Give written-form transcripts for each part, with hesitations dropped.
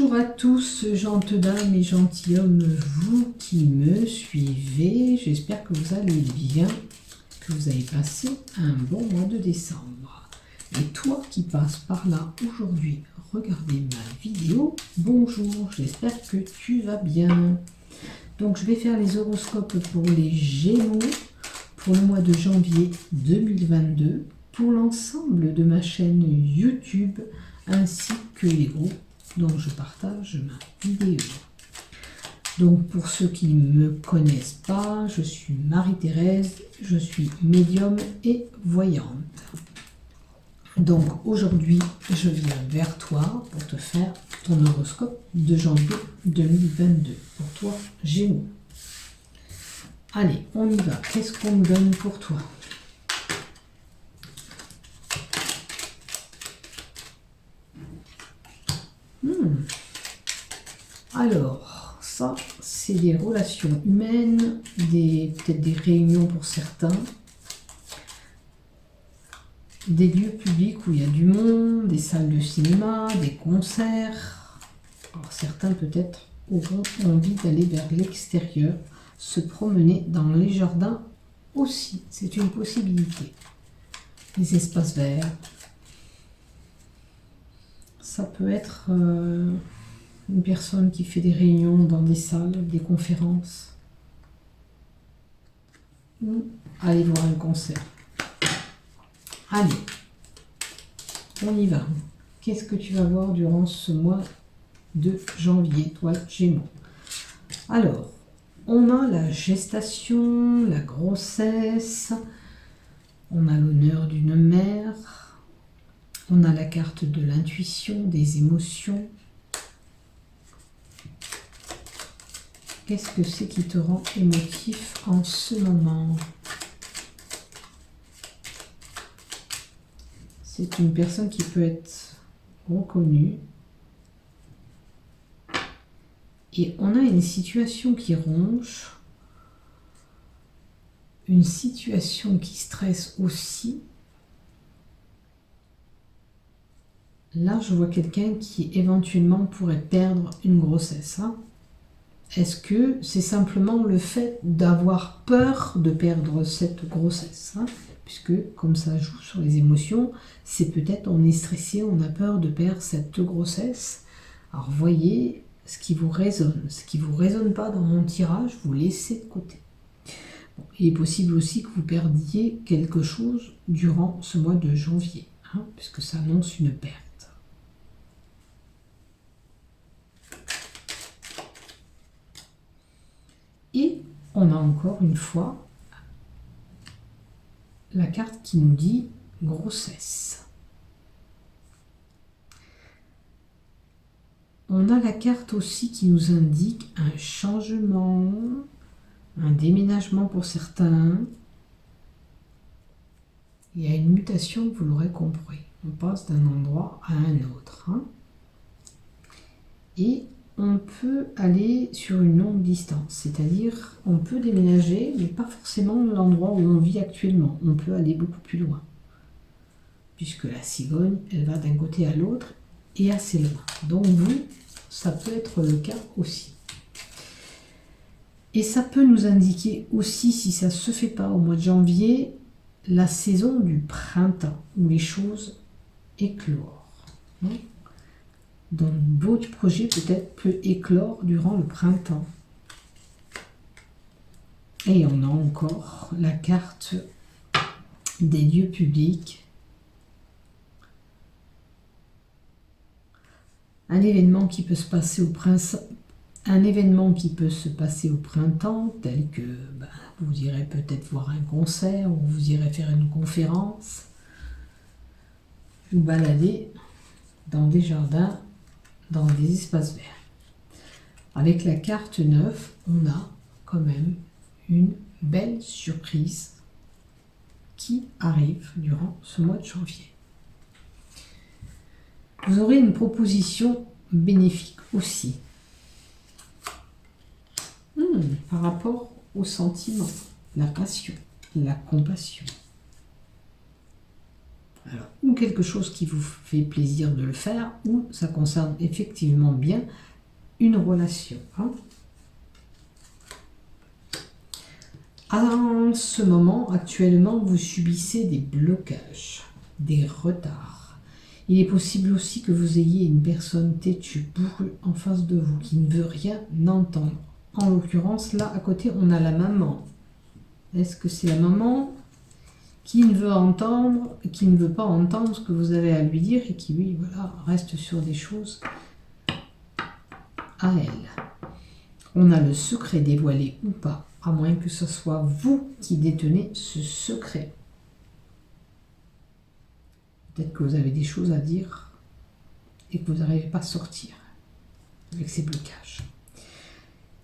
Bonjour à tous, gentes dames et gentilshommes, vous qui me suivez. J'espère que vous allez bien, que vous avez passé un bon mois de décembre. Et toi qui passes par là aujourd'hui, regardez ma vidéo. Bonjour, j'espère que tu vas bien. Donc je vais faire les horoscopes pour les Gémeaux pour le mois de janvier 2022, pour l'ensemble de ma chaîne YouTube, ainsi que les groupes dont je partage ma vidéo. Donc pour ceux qui ne me connaissent pas, je suis Marie-Thérèse, je suis médium et voyante. Donc aujourd'hui, je viens vers toi pour te faire ton horoscope de janvier 2022. Pour toi, Gémeaux. Allez, on y va. Qu'est-ce qu'on nous donne pour toi ? Alors, ça, c'est des relations humaines, peut-être des réunions pour certains, des lieux publics où il y a du monde, des salles de cinéma, des concerts. Alors, certains peut-être auront envie d'aller vers l'extérieur, se promener dans les jardins aussi, c'est une possibilité. Les espaces verts, ça peut être une personne qui fait des réunions dans des salles, des conférences, ou aller voir un concert. Allez, on y va. Qu'est-ce que tu vas voir durant ce mois de janvier, toi, Gémeaux? Alors, on a la gestation, la grossesse, on a l'honneur d'une mère, on a la carte de l'intuition, des émotions. Qu'est-ce que c'est qui te rend émotif en ce moment? C'est une personne qui peut être reconnue. Et on a une situation qui ronge, une situation qui stresse aussi. Là, je vois quelqu'un qui éventuellement pourrait perdre une grossesse. Est-ce que c'est simplement le fait d'avoir peur de perdre cette grossesse, puisque comme ça joue sur les émotions, c'est peut-être on est stressé, on a peur de perdre cette grossesse. Alors voyez ce qui vous résonne. Ce qui ne vous résonne pas dans mon tirage, vous laissez de côté. Bon, il est possible aussi que vous perdiez quelque chose durant ce mois de janvier, puisque ça annonce une perte. Et on a encore une fois la carte qui nous dit grossesse. On a la carte aussi qui nous indique un changement, un déménagement pour certains. Il y a une mutation, vous l'aurez compris. On passe d'un endroit à un autre. Et on peut aller sur une longue distance, c'est-à-dire on peut déménager, mais pas forcément l'endroit où on vit actuellement. On peut aller beaucoup plus loin, puisque la cigogne, elle va d'un côté à l'autre et assez loin. Donc vous, ça peut être le cas aussi. Et ça peut nous indiquer aussi, si ça ne se fait pas au mois de janvier, la saison du printemps, où les choses éclorent. Donc votre projet peut-être peut éclore durant le printemps. Et on a encore la carte des lieux publics. Un événement qui peut se passer au printemps, tel que vous irez peut-être voir un concert, ou vous irez faire une conférence, vous balader dans des jardins, dans des espaces verts. Avec la carte 9, on a quand même une belle surprise qui arrive durant ce mois de janvier. Vous aurez une proposition bénéfique aussi par rapport au sentiment, la passion, la compassion. Alors, ou quelque chose qui vous fait plaisir de le faire, ou ça concerne effectivement bien une relation. Hein. En ce moment, actuellement, vous subissez des blocages, des retards. Il est possible aussi que vous ayez une personne têtue, bourrue en face de vous, qui ne veut rien entendre. En l'occurrence, là, à côté, on a la maman. Est-ce que c'est la maman qui ne veut entendre, qui ne veut pas entendre ce que vous avez à lui dire et qui, lui, voilà, reste sur des choses à elle. On a le secret dévoilé ou pas, à moins que ce soit vous qui détenez ce secret. Peut-être que vous avez des choses à dire et que vous n'arrivez pas à sortir avec ces blocages.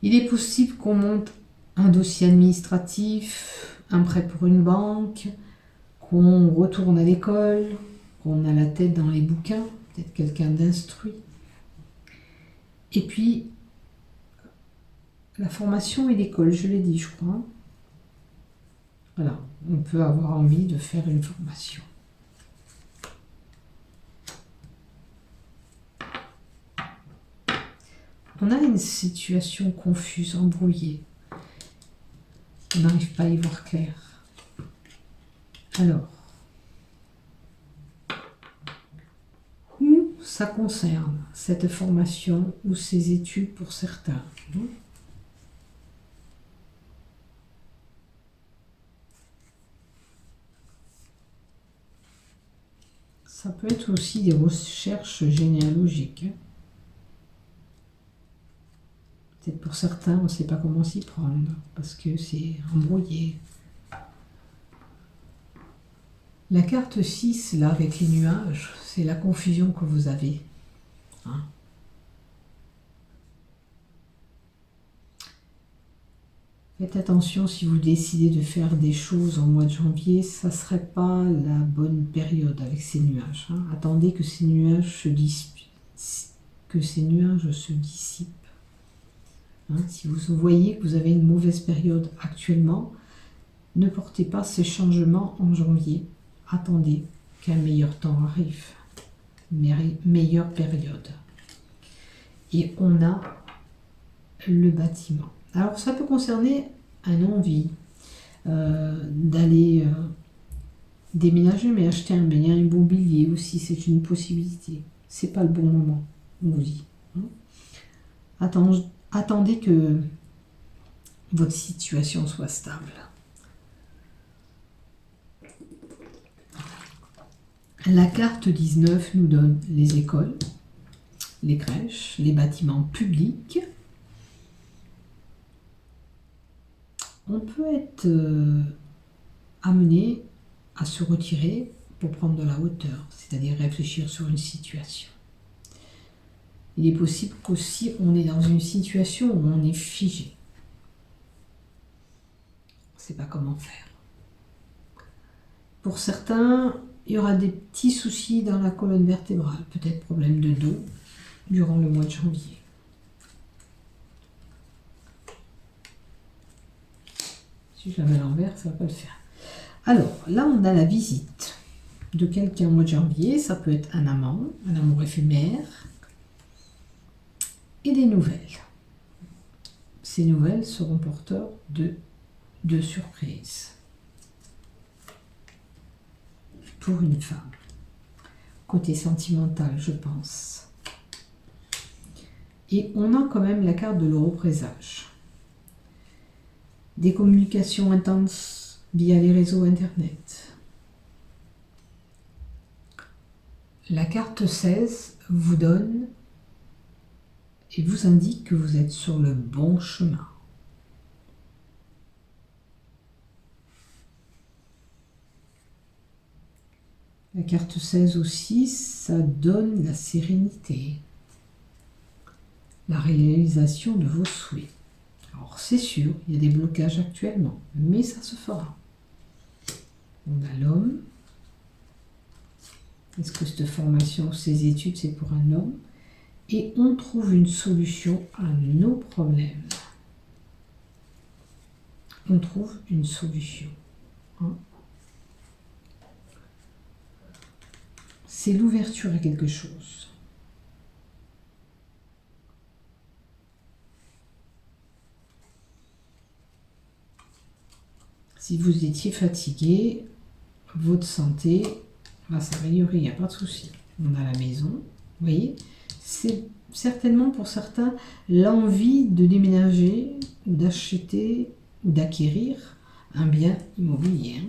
Il est possible qu'on monte un dossier administratif, un prêt pour une banque, qu'on retourne à l'école, qu'on a la tête dans les bouquins, peut-être quelqu'un d'instruit. Et puis, la formation et l'école, je l'ai dit, je crois. Voilà, on peut avoir envie de faire une formation. On a une situation confuse, embrouillée. On n'arrive pas à y voir clair. Alors, où ça concerne cette formation ou ces études pour certains? Ça peut être aussi des recherches généalogiques. Peut-être pour certains, on ne sait pas comment s'y prendre, parce que c'est embrouillé. La carte 6, là, avec les nuages, c'est la confusion que vous avez. Hein? Faites attention si vous décidez de faire des choses au mois de janvier, ça ne serait pas la bonne période avec ces nuages. Hein? Attendez que ces nuages se dissipent. Hein? Si vous voyez que vous avez une mauvaise période actuellement, ne portez pas ces changements en janvier. Attendez qu'un meilleur temps arrive, meilleure période. Et on a le bâtiment. Alors ça peut concerner un envie d'aller déménager, mais acheter un bien immobilier aussi, c'est une possibilité. C'est pas le bon moment, on vous dit. Hein. Attendez que votre situation soit stable. La carte 19 nous donne les écoles, les crèches, les bâtiments publics. On peut être amené à se retirer pour prendre de la hauteur, c'est-à-dire réfléchir sur une situation. Il est possible qu'aussi on est dans une situation où on est figé. On ne sait pas comment faire. Pour certains, il y aura des petits soucis dans la colonne vertébrale, peut-être problème de dos durant le mois de janvier. Si je la mets à l'envers, ça ne va pas le faire. Alors, là, on a la visite de quelqu'un au mois de janvier. Ça peut être un amant, un amour éphémère, et des nouvelles. Ces nouvelles seront porteurs de surprises pour une femme. Côté sentimental, je pense. Et on a quand même la carte de l'euro-présage. Des communications intenses via les réseaux internet. La carte 16 vous donne et vous indique que vous êtes sur le bon chemin. La carte 16 aussi, ça donne la sérénité, la réalisation de vos souhaits. Alors c'est sûr, il y a des blocages actuellement, mais ça se fera. On a l'homme. Est-ce que cette formation, ces études, c'est pour un homme? Et on trouve une solution à nos problèmes. On trouve une solution. Hein? c'est l'ouverture à quelque chose. Si vous étiez fatigué, votre santé va s'améliorer, il n'y a pas de souci. On a la maison, vous voyez, c'est certainement pour certains l'envie de déménager, ou d'acheter, ou d'acquérir un bien immobilier.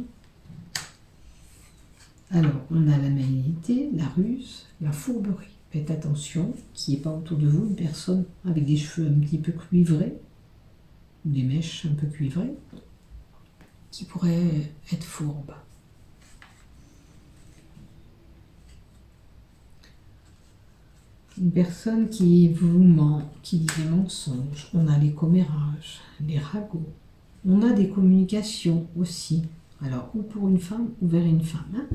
Alors, on a la malignité, la ruse, la fourberie. Faites attention qu'il n'y ait pas autour de vous une personne avec des cheveux un petit peu cuivrés, ou des mèches un peu cuivrées, qui pourrait être fourbe. Une personne qui vous ment, qui dit des mensonges. On a les commérages, les ragots. On a des communications aussi. Alors, ou pour une femme ou vers une femme. Hein.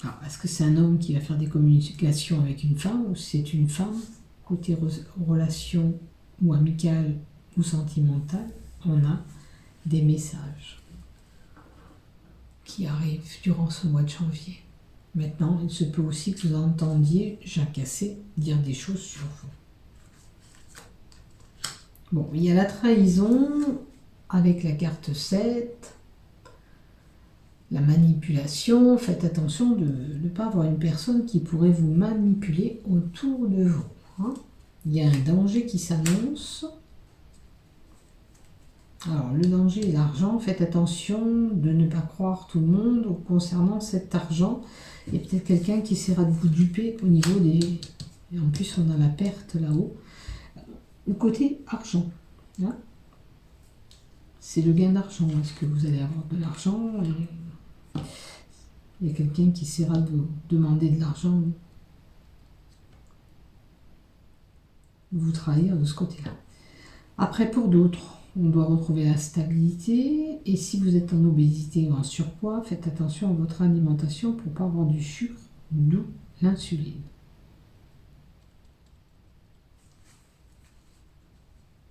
Alors, est-ce que c'est un homme qui va faire des communications avec une femme ou c'est une femme, côté relation ou amicale ou sentimentale, on a des messages qui arrivent durant ce mois de janvier. Maintenant, il se peut aussi que vous entendiez jacasser dire des choses sur vous. Bon, il y a la trahison avec la carte 7. La manipulation, faites attention de ne pas avoir une personne qui pourrait vous manipuler autour de vous. Hein. Il y a un danger qui s'annonce. Alors, le danger et l'argent, faites attention de ne pas croire tout le monde concernant cet argent. Il y a peut-être quelqu'un qui essaiera de vous duper au niveau des... Et en plus, on a la perte là-haut. Au côté argent. Hein. C'est le gain d'argent. Est-ce que vous allez avoir de l'argent? Il y a quelqu'un qui essaiera de vous demander de l'argent. Vous trahir de ce côté-là. Après, pour d'autres, on doit retrouver la stabilité. Et si vous êtes en obésité ou en surpoids, faites attention à votre alimentation pour ne pas avoir du sucre, d'où l'insuline.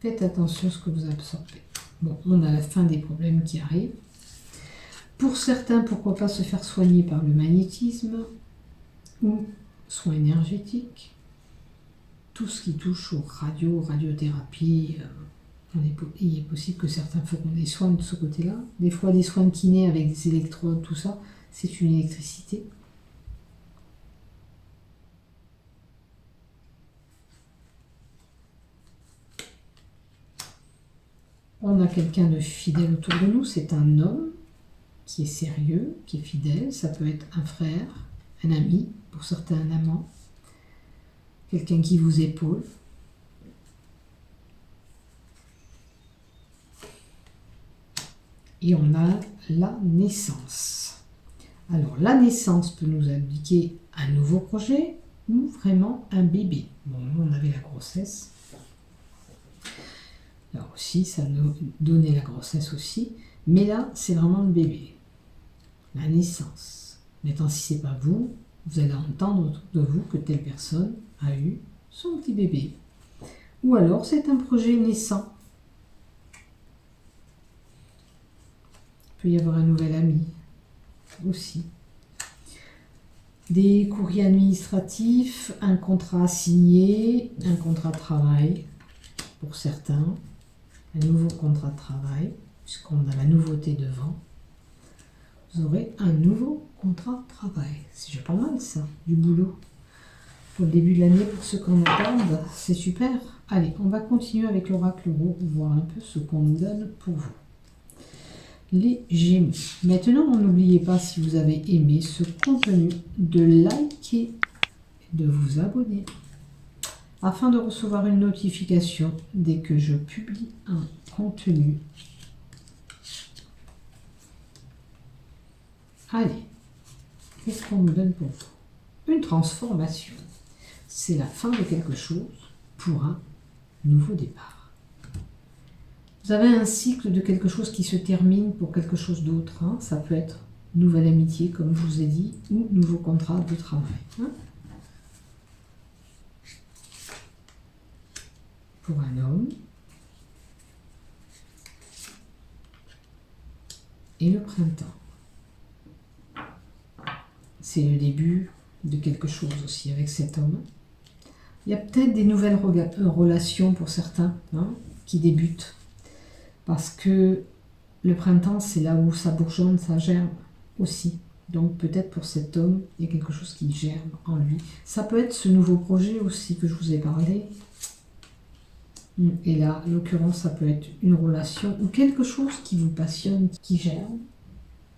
Faites attention à ce que vous absorbez. Bon, on a la fin des problèmes qui arrivent. Pour certains, pourquoi pas se faire soigner par le magnétisme ou soins énergétiques. Tout ce qui touche aux radiothérapie, il est possible que certains feront des soins de ce côté-là. Des fois, des soins de kiné avec des électrodes, tout ça, c'est une électricité. On a quelqu'un de fidèle autour de nous, c'est un homme qui est sérieux, qui est fidèle. Ça peut être un frère, un ami, pour certains un amant, quelqu'un qui vous épaule. Et on a la naissance. Alors, la naissance peut nous indiquer un nouveau projet ou vraiment un bébé. Bon, on avait la grossesse. Là aussi, ça nous donnait la grossesse aussi. Mais là, c'est vraiment le bébé. La naissance. Maintenant, si ce n'est pas vous, vous allez entendre autour de vous que telle personne a eu son petit bébé. Ou alors, c'est un projet naissant. Il peut y avoir un nouvel ami aussi. Des courriers administratifs, un contrat signé, un contrat de travail pour certains, un nouveau contrat de travail, puisqu'on a la nouveauté devant. Vous aurez un nouveau contrat de travail. C'est pas mal ça, du boulot. Pour le début de l'année, pour ceux qu'on attendent, c'est super. Allez, on va continuer avec l'oracle Euro, voir un peu ce qu'on nous donne pour vous. Les Gémeaux. Maintenant, n'oubliez pas, si vous avez aimé ce contenu, de liker et de vous abonner afin de recevoir une notification dès que je publie un contenu. Allez, qu'est-ce qu'on nous donne pour vous? Une transformation. C'est la fin de quelque chose pour un nouveau départ. Vous avez un cycle de quelque chose qui se termine pour quelque chose d'autre. Hein. Ça peut être nouvelle amitié, comme je vous ai dit, ou nouveau contrat de travail. Hein. Pour un homme. Et le printemps. c'est le début de quelque chose aussi avec cet homme. Il y a peut-être des nouvelles relations pour certains qui débutent. Parce que le printemps, c'est là où ça bourgeonne, ça germe aussi. Donc peut-être pour cet homme, il y a quelque chose qui germe en lui. Ça peut être ce nouveau projet aussi que je vous ai parlé. Et là, en l'occurrence, ça peut être une relation ou quelque chose qui vous passionne, qui germe.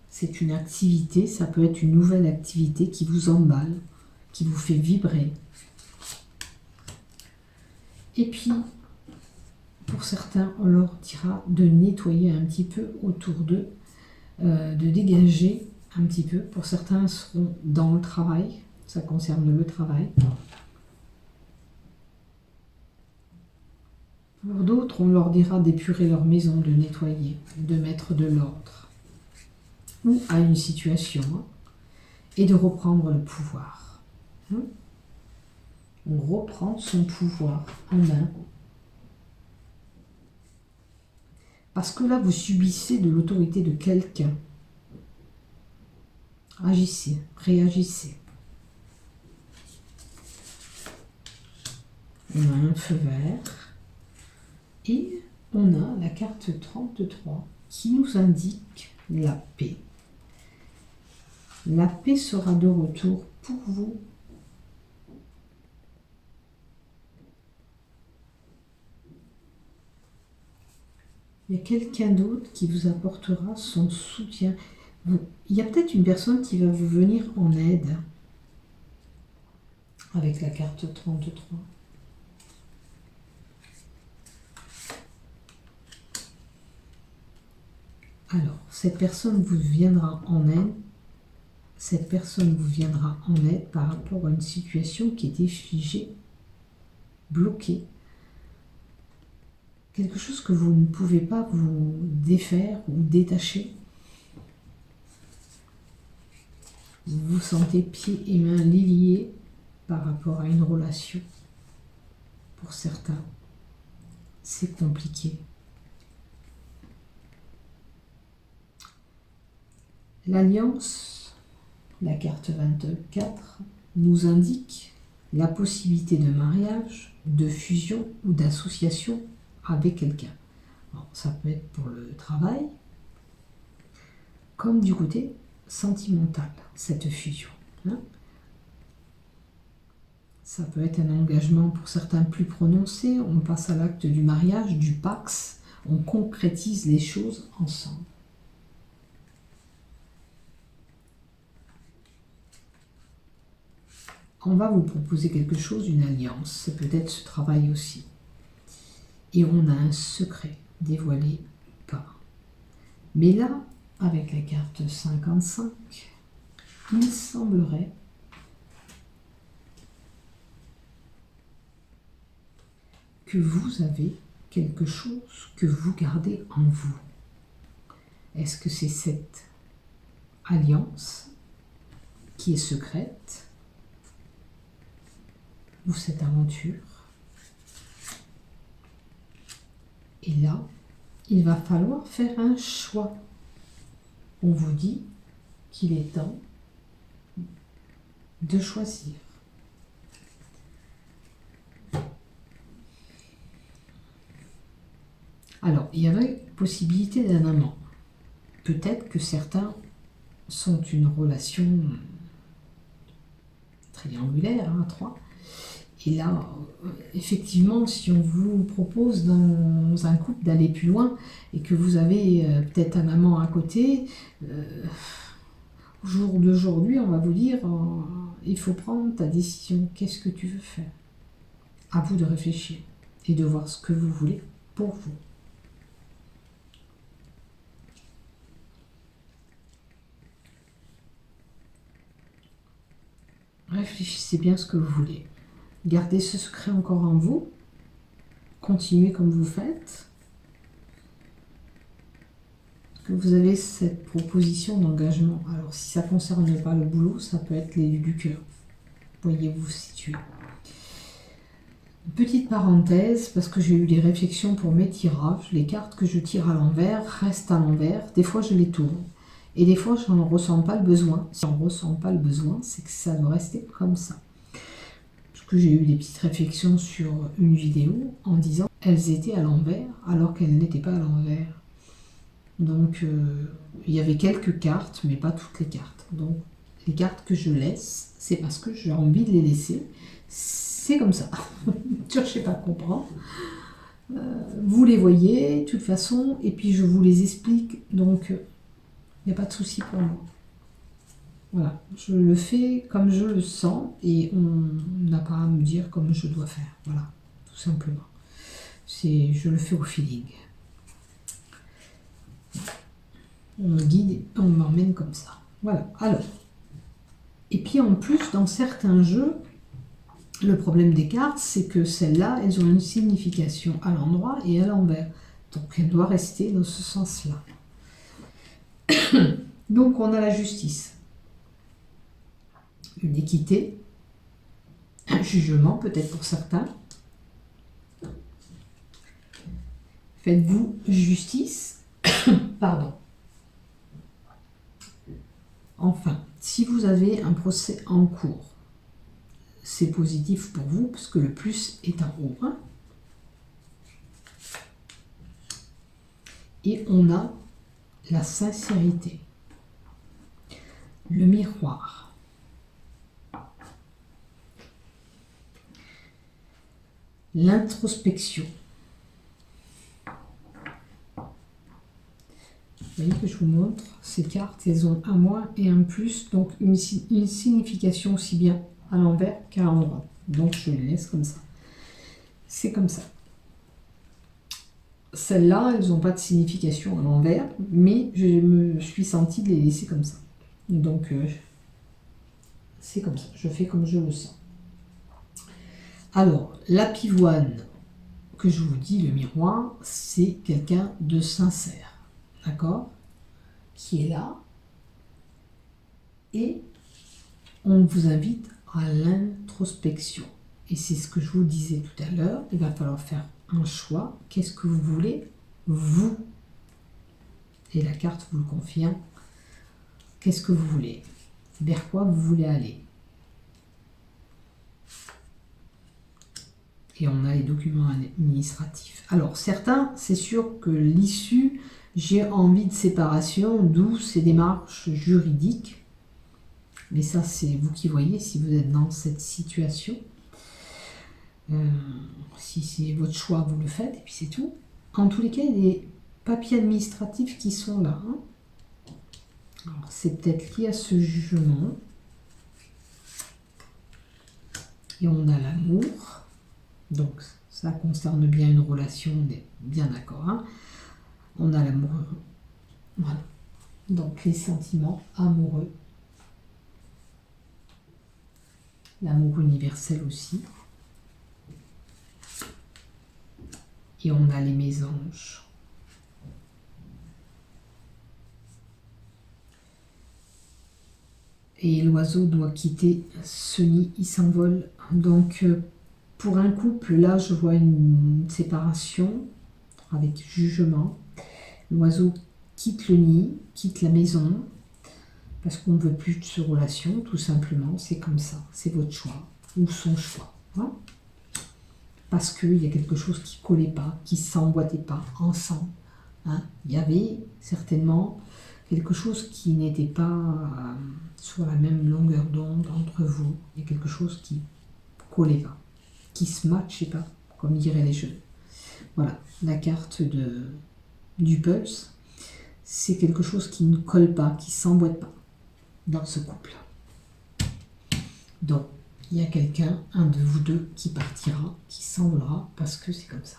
C'est une activité, ça peut être une nouvelle activité qui vous emballe, qui vous fait vibrer. Et puis, pour certains, on leur dira de nettoyer un petit peu autour d'eux, de dégager un petit peu. Pour certains, seront dans le travail, ça concerne le travail. Pour d'autres, on leur dira d'épurer leur maison, de nettoyer, de mettre de l'ordre. Ou à une situation, et de reprendre le pouvoir. On reprend son pouvoir en main. Parce que là, vous subissez de l'autorité de quelqu'un. Agissez, réagissez. On a un feu vert. Et on a la carte 33 qui nous indique la paix. La paix sera de retour pour vous. Il y a quelqu'un d'autre qui vous apportera son soutien. Il y a peut-être une personne qui va vous venir en aide avec la carte 33. Alors, cette personne vous viendra en aide. Cette personne vous viendra en aide par rapport à une situation qui était figée, bloquée. Quelque chose que vous ne pouvez pas vous défaire ou détacher. Vous vous sentez pieds et mains liés par rapport à une relation. Pour certains, c'est compliqué. L'alliance, la carte 24, nous indique la possibilité de mariage, de fusion ou d'association avec quelqu'un. Ça peut être pour le travail, comme du côté sentimental, cette fusion. Ça peut être un engagement pour certains plus prononcé, on passe à l'acte du mariage, du pax, on concrétise les choses ensemble. On va vous proposer quelque chose, une alliance, c'est peut-être ce travail aussi. Et on a un secret dévoilé ou pas. Mais là, avec la carte 55, il semblerait que vous avez quelque chose que vous gardez en vous. Est-ce que c'est cette alliance qui est secrète ou cette aventure? Et là, il va falloir faire un choix. On vous dit qu'il est temps de choisir. Alors, il y avait possibilité d'un amant. Peut-être que certains sont une relation triangulaire, à 3. Et là, effectivement, si on vous propose dans un couple d'aller plus loin et que vous avez peut-être un amant à côté, au jour d'aujourd'hui, on va vous dire, il faut prendre ta décision. Qu'est-ce que tu veux faire? À vous de réfléchir et de voir ce que vous voulez pour vous. Réfléchissez bien à ce que vous voulez. Gardez ce secret encore en vous. Continuez comme vous faites. Parce que vous avez cette proposition d'engagement. Alors, si ça ne concerne pas le boulot, ça peut être l'élu du cœur. Voyez-vous vous situer. Une petite parenthèse, parce que j'ai eu des réflexions pour mes tirages. Les cartes que je tire à l'envers restent à l'envers. Des fois, je les tourne. Et des fois, je n'en ressens pas le besoin. Si on ne ressent pas le besoin, c'est que ça doit rester comme ça. Parce que j'ai eu des petites réflexions sur une vidéo en disant qu'elles étaient à l'envers alors qu'elles n'étaient pas à l'envers. Donc, il y avait quelques cartes, mais pas toutes les cartes. Donc, les cartes que je laisse, c'est parce que j'ai envie de les laisser. C'est comme ça. Ne cherchez pas à comprendre. Vous les voyez, de toute façon, et puis je vous les explique. Donc, il n'y a pas de souci pour moi. Voilà, je le fais comme je le sens et on n'a pas à me dire comme je dois faire. Voilà, tout simplement. Je le fais au feeling. On me guide et on m'emmène comme ça. Voilà, alors. Et puis en plus, dans certains jeux, le problème des cartes, c'est que celles-là, elles ont une signification à l'endroit et à l'envers. Donc elle doit rester dans ce sens-là. Donc on a la justice. Une équité, un jugement peut-être pour certains. Faites-vous justice. Pardon. Enfin, si vous avez un procès en cours, c'est positif pour vous parce que le plus est en haut. Hein. Et on a la sincérité, le miroir. L'introspection. Vous voyez que je vous montre, ces cartes, elles ont un moins et un plus, donc une signification aussi bien à l'envers qu'à l'endroit. Donc je les laisse comme ça. C'est comme ça. Celles-là, elles n'ont pas de signification à l'envers, mais je me suis sentie de les laisser comme ça. Donc c'est comme ça, je fais comme je le sens. Alors, la pivoine, que je vous dis, le miroir, c'est quelqu'un de sincère. D'accord, qui est là, et on vous invite à l'introspection. Et c'est ce que je vous disais tout à l'heure, il va falloir faire un choix. Qu'est-ce que vous voulez, vous? Et la carte vous le confirme. Qu'est-ce que vous voulez? Vers quoi vous voulez aller? Et on a les documents administratifs. Alors, certains, c'est sûr que l'issue, j'ai envie de séparation, d'où ces démarches juridiques. Mais ça, c'est vous qui voyez si vous êtes dans cette situation. Si c'est votre choix, vous le faites, et puis c'est tout. En tous les cas, il y a des papiers administratifs qui sont là. Hein. Alors, c'est peut-être lié à ce jugement. Et on a l'amour. Donc, ça concerne bien une relation, on est bien d'accord. Hein. On a l'amour. Voilà. Donc, les sentiments amoureux. L'amour universel aussi. Et on a les mésanges. Et l'oiseau doit quitter ce nid, il s'envole. Donc, pour un couple, là, je vois une séparation avec jugement. L'oiseau quitte le nid, quitte la maison, parce qu'on ne veut plus de ce relation, tout simplement. C'est comme ça, c'est votre choix, ou son choix. Hein, parce qu'il y a quelque chose qui ne collait pas, qui ne s'emboîtait pas ensemble. Hein. Il y avait certainement quelque chose qui n'était pas sur la même longueur d'onde entre vous. Il y a quelque chose qui ne collait pas, qui se matchait pas, comme diraient les jeunes. Voilà, la carte du pulse, c'est quelque chose qui ne colle pas, qui ne s'emboîte pas dans ce couple. Donc, il y a quelqu'un, un de vous deux, qui partira, qui s'envolera, parce que c'est comme ça.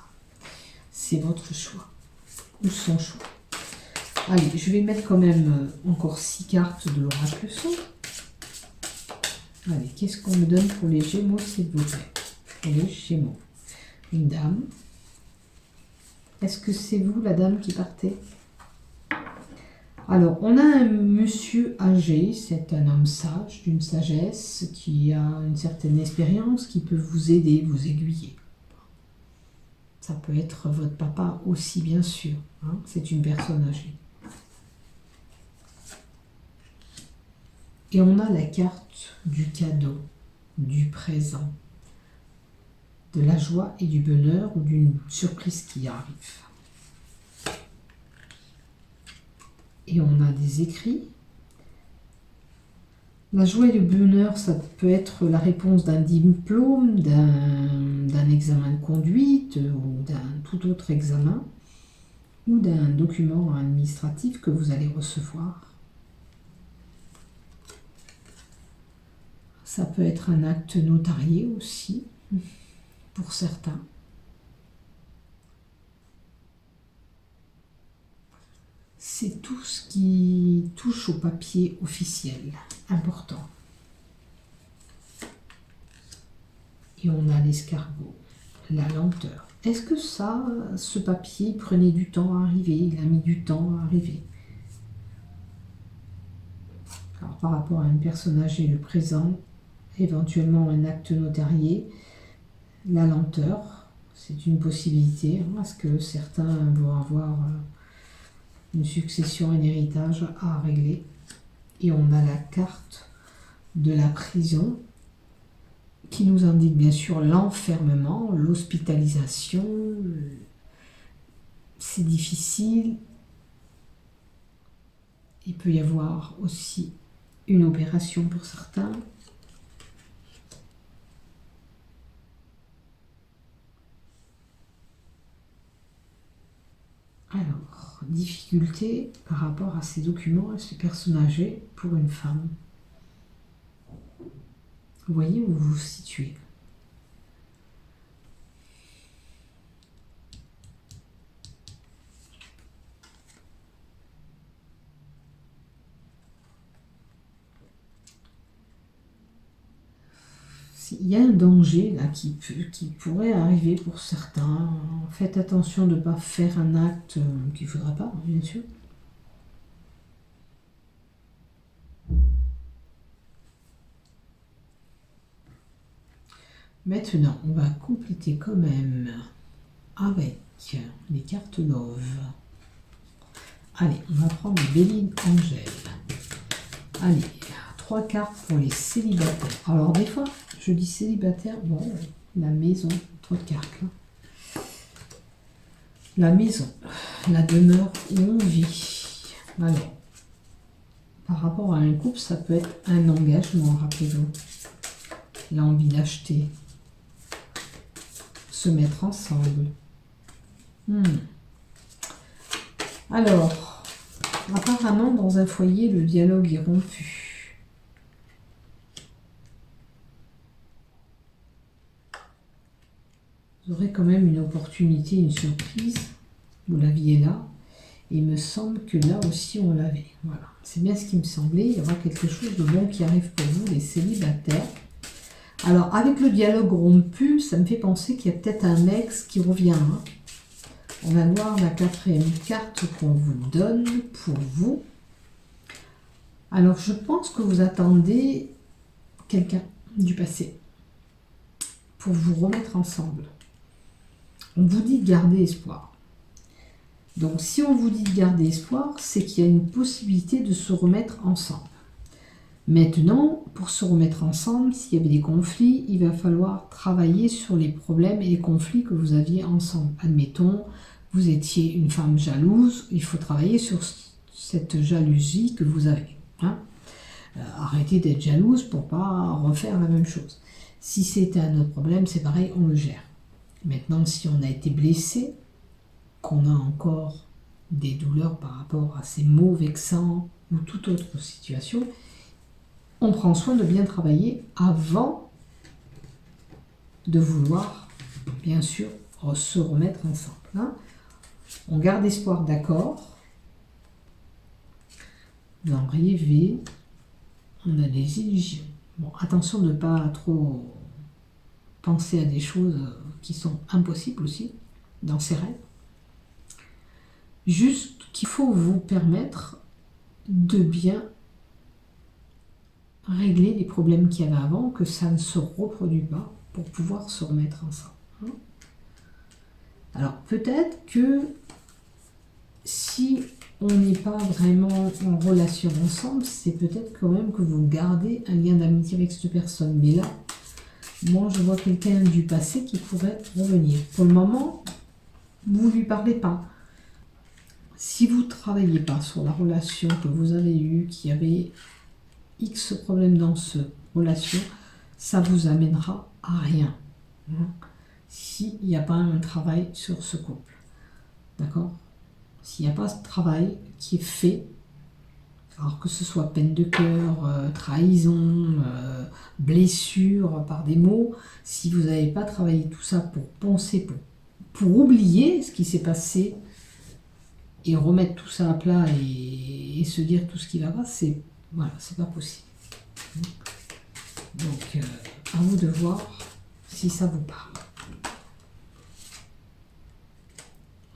C'est votre choix, ou son choix. Allez, je vais mettre quand même encore 6 cartes de l'oracle son. Allez, qu'est-ce qu'on me donne pour les Gémeaux, s'il vous plaît? Pour les Gémeaux. Une dame. Est-ce que c'est vous, la dame, qui partez? Alors, on a un monsieur âgé, c'est un homme sage, d'une sagesse, qui a une certaine expérience, qui peut vous aider, vous aiguiller. Ça peut être votre papa aussi, bien sûr. Hein, c'est une personne âgée. Et on a la carte du cadeau, du présent, de la joie et du bonheur ou d'une surprise qui arrive. Et on a des écrits. La joie et le bonheur, ça peut être la réponse d'un diplôme, d'un examen de conduite ou d'un tout autre examen ou d'un document administratif que vous allez recevoir. Ça peut être un acte notarié aussi, pour certains. C'est tout ce qui touche au papier officiel, important. Et on a l'escargot, la lenteur. Est-ce que ce papier prenait du temps à arriver? Il a mis du temps à arriver. Alors par rapport à un personne âgée, le présent, éventuellement un acte notarié, la lenteur, c'est une possibilité, parce que certains vont avoir une succession, un héritage à régler. Et on a la carte de la prison qui nous indique bien sûr l'enfermement, l'hospitalisation. C'est difficile. Il peut y avoir aussi une opération pour certains. Alors, difficulté par rapport à ces documents et ces personnes âgées pour une femme. Vous voyez où vous vous situez. Il y a un danger là qui pourrait arriver pour certains. Faites attention de ne pas faire un acte qu'il ne faudra pas, bien sûr. Maintenant, on va compléter quand même avec les cartes Love. Allez, on va prendre Béline Angèle. Allez, 3 cartes pour les célibataires. Alors des fois, je dis célibataire, bon, la maison, trop de cartes là. La maison, la demeure où on vit. Alors, par rapport à un couple, ça peut être un engagement, rappelez-vous. L'envie d'acheter. Se mettre ensemble. Alors, apparemment, dans un foyer, le dialogue est rompu. Vous aurez quand même une opportunité, une surprise. Vous l'aviez là. Et il me semble que là aussi, on l'avait. Voilà. C'est bien ce qui me semblait. Il y aura quelque chose de bon qui arrive pour vous, les célibataires. Alors, avec le dialogue rompu, ça me fait penser qu'il y a peut-être un ex qui revient. Hein. On va voir la 4e carte qu'on vous donne pour vous. Alors, je pense que vous attendez quelqu'un du passé pour vous remettre ensemble. On vous dit de garder espoir. Donc, si on vous dit de garder espoir, c'est qu'il y a une possibilité de se remettre ensemble. Maintenant, pour se remettre ensemble, s'il y avait des conflits, il va falloir travailler sur les problèmes et les conflits que vous aviez ensemble. Admettons, vous étiez une femme jalouse, il faut travailler sur cette jalousie que vous avez. Hein. Arrêtez d'être jalouse pour ne pas refaire la même chose. Si c'était un autre problème, c'est pareil, on le gère. Maintenant, si on a été blessé, qu'on a encore des douleurs par rapport à ces mots vexants ou toute autre situation, on prend soin de bien travailler avant de vouloir, bien sûr, se remettre ensemble. Hein. On garde espoir, d'accord. Dans rêver, on a des illusions. Bon, attention de ne pas trop penser à des choses qui sont impossibles aussi, dans ces rêves. Juste qu'il faut vous permettre de bien régler les problèmes qu'il y avait avant, que ça ne se reproduit pas pour pouvoir se remettre ensemble. Alors peut-être que si on n'est pas vraiment en relation ensemble, c'est peut-être quand même que vous gardez un lien d'amitié avec cette personne. Mais là, moi, je vois quelqu'un du passé qui pourrait revenir. Pour le moment, vous ne lui parlez pas. Si vous ne travaillez pas sur la relation que vous avez eue, qui avait X problèmes dans cette relation, ça vous amènera à rien. S'il n'y a pas un travail sur ce couple. D'accord? S'il n'y a pas ce travail qui est fait, alors que ce soit peine de cœur, trahison, blessure par des mots, si vous n'avez pas travaillé tout ça pour penser, pour oublier ce qui s'est passé et remettre tout ça à plat et se dire tout ce qui va pas, c'est voilà, c'est pas possible. Donc, à vous de voir si ça vous parle.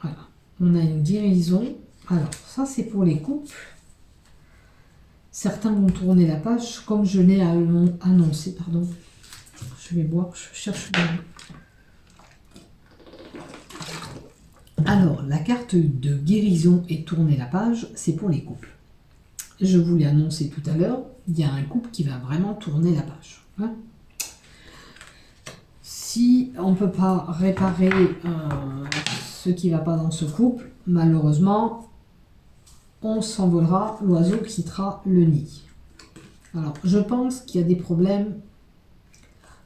Voilà. On a une guérison. Alors, ça, c'est pour les couples. Certains vont tourner la page, comme je l'ai annoncé. Pardon. Je vais boire, je cherche bien. Alors, la carte de guérison et tourner la page, c'est pour les couples. Je vous l'ai annoncé tout à l'heure, il y a un couple qui va vraiment tourner la page. Si on ne peut pas réparer ce qui ne va pas dans ce couple, malheureusement, on s'envolera, l'oiseau quittera le nid. Alors, je pense qu'il y a des problèmes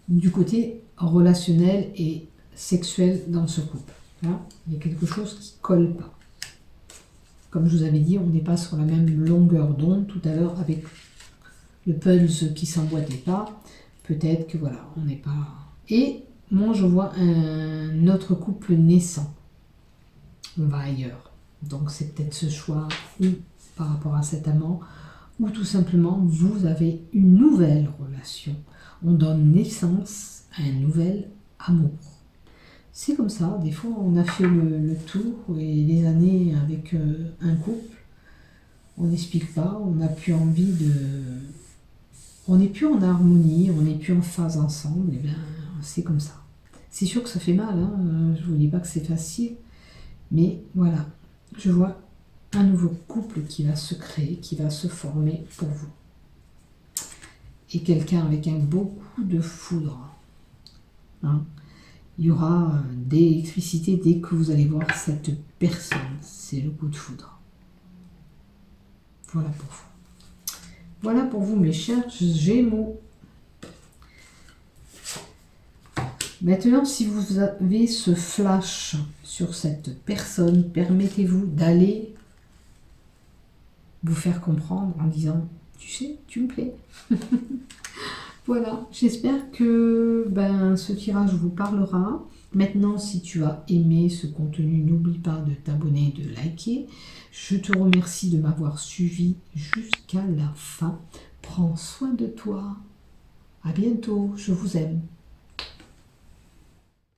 du côté relationnel et sexuel dans ce couple. Il y a quelque chose qui ne colle pas. Comme je vous avais dit, on n'est pas sur la même longueur d'onde tout à l'heure avec le pulse qui s'emboîtait pas. Peut-être que voilà, on n'est pas... Et moi, je vois un autre couple naissant. On va ailleurs. Donc, c'est peut-être ce choix ou par rapport à cet amant, ou tout simplement, vous avez une nouvelle relation. On donne naissance à un nouvel amour. C'est comme ça, des fois on a fait le tour et les années avec un couple, on n'explique pas, on n'a plus envie de... On n'est plus en harmonie, on n'est plus en phase ensemble, et bien c'est comme ça. C'est sûr que ça fait mal, hein, je ne vous dis pas que c'est facile, mais voilà, je vois un nouveau couple qui va se créer, qui va se former pour vous. Et quelqu'un avec un beaucoup de foudre. Hein. Il y aura d'électricité dès que vous allez voir cette personne. C'est le coup de foudre. Voilà pour vous. Voilà pour vous, mes chers Gémeaux. Maintenant, si vous avez ce flash sur cette personne, permettez-vous d'aller vous faire comprendre en disant « Tu sais, tu me plais ». Voilà, j'espère que ce tirage vous parlera. Maintenant, si tu as aimé ce contenu, n'oublie pas de t'abonner et de liker. Je te remercie de m'avoir suivi jusqu'à la fin. Prends soin de toi. À bientôt, je vous aime.